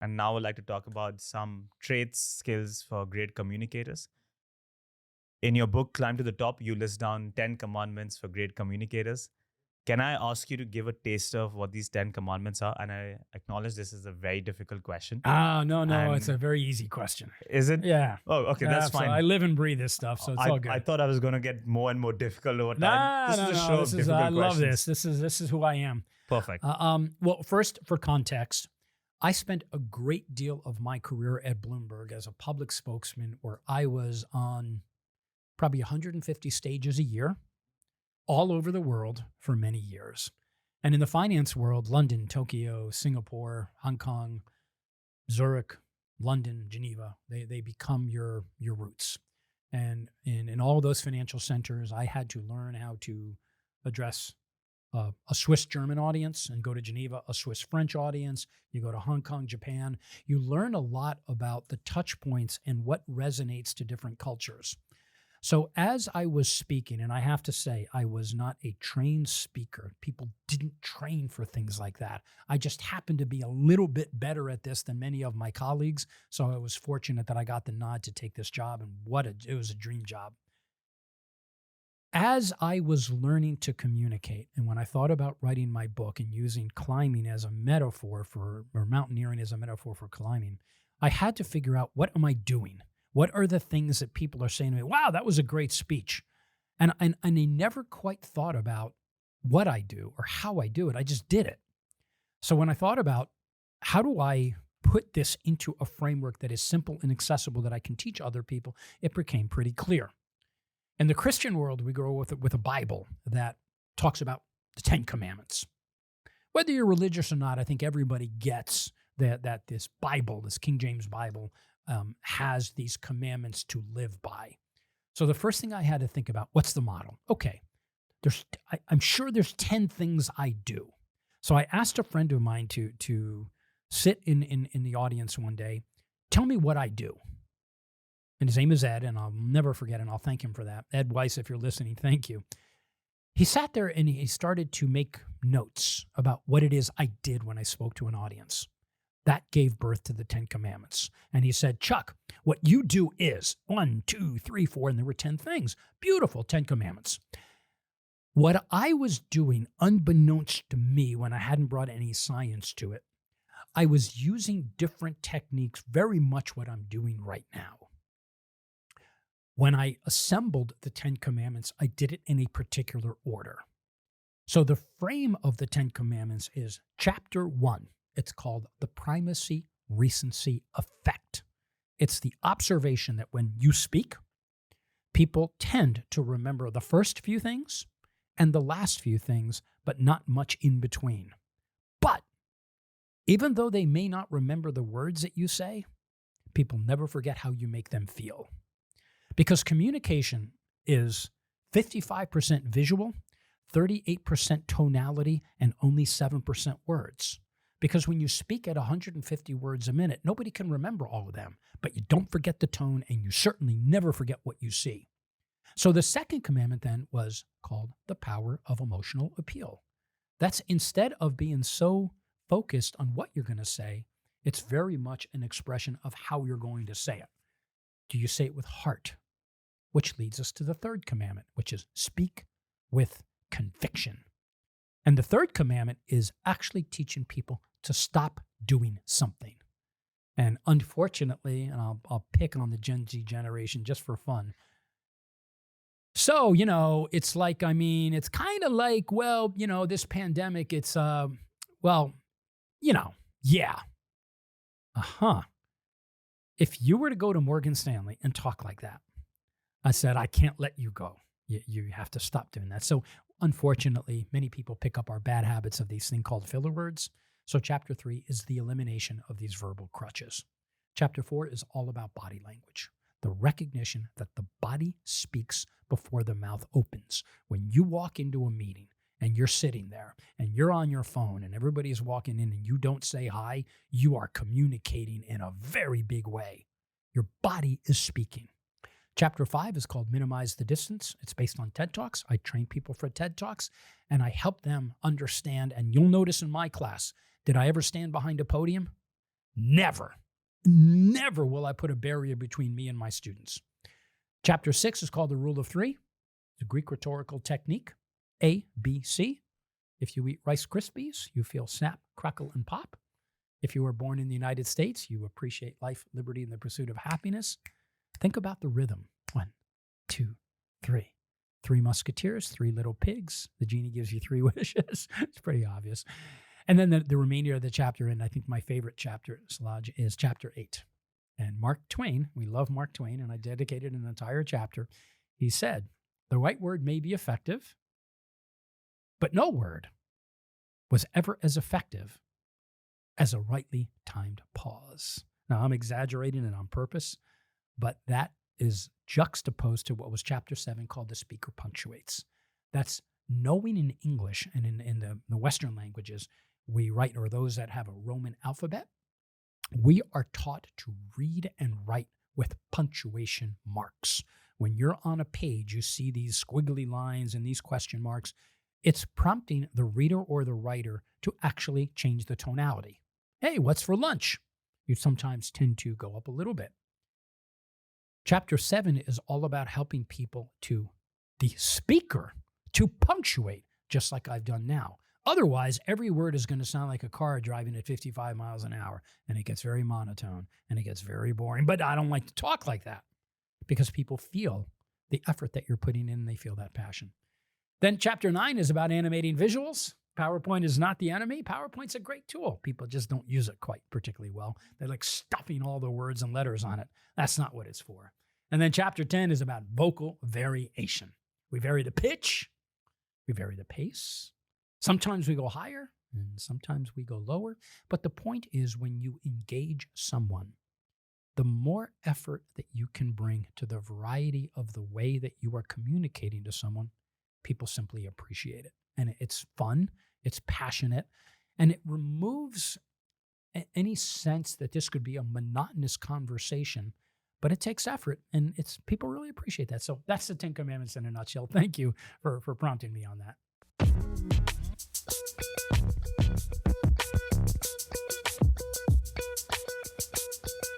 And now I'd like to talk about some traits, skills for great communicators. In your book, Climb to the Top, you list down 10 commandments for great communicators. Can I ask you to give a taster of what these 10 commandments are? And I acknowledge this is a very difficult question. No, it's And a very easy question. is it? Yeah. Oh, okay, that's Absolutely. fine. I live and breathe this stuff, so it's all good. I thought I was going to get more and more difficult over time. This is a show of difficult I love questions. this. This is who I am. Perfect. Well, first, for context, I spent a great deal of my career at Bloomberg as a public spokesman, where I was on probably 150 stages a year, all over the world for many years. And in the finance world, London, Tokyo, Singapore, Hong Kong, Zurich, London, Geneva, they become your roots. And in all those financial centers, I had to learn how to address a Swiss-German audience and go to Geneva, a Swiss-French audience. You go to Hong Kong, Japan. You learn a lot about the touch points and what resonates to different cultures. So as I was speaking, and I have to say, I was not a trained speaker. People didn't train for things like that. I just happened to be a little bit better at this than many of my colleagues. So I was fortunate that I got the nod to take this job, and it was a dream job. As I was learning to communicate, and when I thought about writing my book and using climbing as a metaphor or mountaineering as a metaphor for climbing, I had to figure out, what am I doing? What are the things that people are saying to me? Wow, that was a great speech. And I never quite thought about what I do or how I do it. I just did it. So when I thought about, how do I put this into a framework that is simple and accessible that I can teach other people, it became pretty clear. In the Christian world, we grow with a Bible that talks about the 10 Commandments. Whether you're religious or not, I think everybody gets that this Bible, this King James Bible, has these commandments to live by. So the first thing I had to think about, what's the model? Okay, I'm sure there's 10 things I do. So I asked a friend of mine to sit in the audience one day, tell me what I do. And his name is Ed, and I'll never forget, and I'll thank him for that. Ed Weiss, if you're listening, thank you. He sat there and he started to make notes about what it is I did when I spoke to an audience. That gave birth to the 10 Commandments. And he said, Chuck, what you do is 1, 2, 3, 4, and there were 10 things. Beautiful, 10 Commandments. What I was doing, unbeknownst to me when I hadn't brought any science to it, I was using different techniques, very much what I'm doing right now. When I assembled the 10 Commandments, I did it in a particular order. So the frame of the 10 Commandments is chapter 1. It's called the Primacy, Recency effect. It's the observation that when you speak, people tend to remember the first few things and the last few things, but not much in between. But even though they may not remember the words that you say, people never forget how you make them feel. Because communication is 55% visual, 38% tonality, and only 7% words. Because when you speak at 150 words a minute, nobody can remember all of them, but you don't forget the tone, and you certainly never forget what you see. So the second commandment then was called the power of emotional appeal. That's, instead of being so focused on what you're going to say, it's very much an expression of how you're going to say it. Do you say it with heart? Which leads us to the third commandment, which is speak with conviction. And the third commandment is actually teaching people to stop doing something. And unfortunately, and I'll pick on the Gen Z generation just for fun. So, it's like, it's kind of like, this pandemic, it's, yeah. If you were to go to Morgan Stanley and talk like that, I said, I can't let you go. You have to stop doing that. So unfortunately, many people pick up our bad habits of these things called filler words. So chapter 3 is the elimination of these verbal crutches. Chapter 4 is all about body language, the recognition that the body speaks before the mouth opens. When you walk into a meeting and you're sitting there and you're on your phone and everybody's walking in and you don't say hi, you are communicating in a very big way. Your body is speaking. Chapter 5 is called Minimize the Distance. It's based on TED Talks. I train people for TED Talks, and I help them understand. And you'll notice in my class, did I ever stand behind a podium? Never will I put a barrier between me and my students. Chapter 6 is called the Rule of Three. It's a Greek rhetorical technique. A, B, C. If you eat Rice Krispies, you feel snap, crackle, and pop. If you were born in the United States, you appreciate life, liberty, and the pursuit of happiness. Think about the rhythm. 1, 2, 3. 3 musketeers, 3 little pigs. The genie gives you 3 wishes. It's pretty obvious. And then the remainder of the chapter, and I think my favorite chapter, Shalaj, is chapter 8. And Mark Twain, we love Mark Twain, and I dedicated an entire chapter. He said, the right word may be effective, but no word was ever as effective as a rightly timed pause. Now, I'm exaggerating it on purpose, but that is juxtaposed to what was chapter 7 called the speaker punctuates. That's knowing in English and in the Western languages, we write, or those that have a Roman alphabet, we are taught to read and write with punctuation marks. When you're on a page, you see these squiggly lines and these question marks. It's prompting the reader or the writer to actually change the tonality. Hey, what's for lunch? You sometimes tend to go up a little bit. Chapter 7 is all about helping people the speaker, to punctuate, just like I've done now. Otherwise, every word is going to sound like a car driving at 55 miles an hour, and it gets very monotone, and it gets very boring. But I don't like to talk like that because people feel the effort that you're putting in, and they feel that passion. Then chapter 9 is about animating visuals. PowerPoint is not the enemy. PowerPoint's a great tool. People just don't use it quite particularly well. They're like stuffing all the words and letters on it. That's not what it's for. And then chapter 10 is about vocal variation. We vary the pitch. We vary the pace. Sometimes we go higher and sometimes we go lower. But the point is, when you engage someone, the more effort that you can bring to the variety of the way that you are communicating to someone, people simply appreciate it. And it's fun, it's passionate, and it removes any sense that this could be a monotonous conversation, but it takes effort, and people really appreciate that. So that's the 10 Commandments in a nutshell. Thank you for prompting me on that.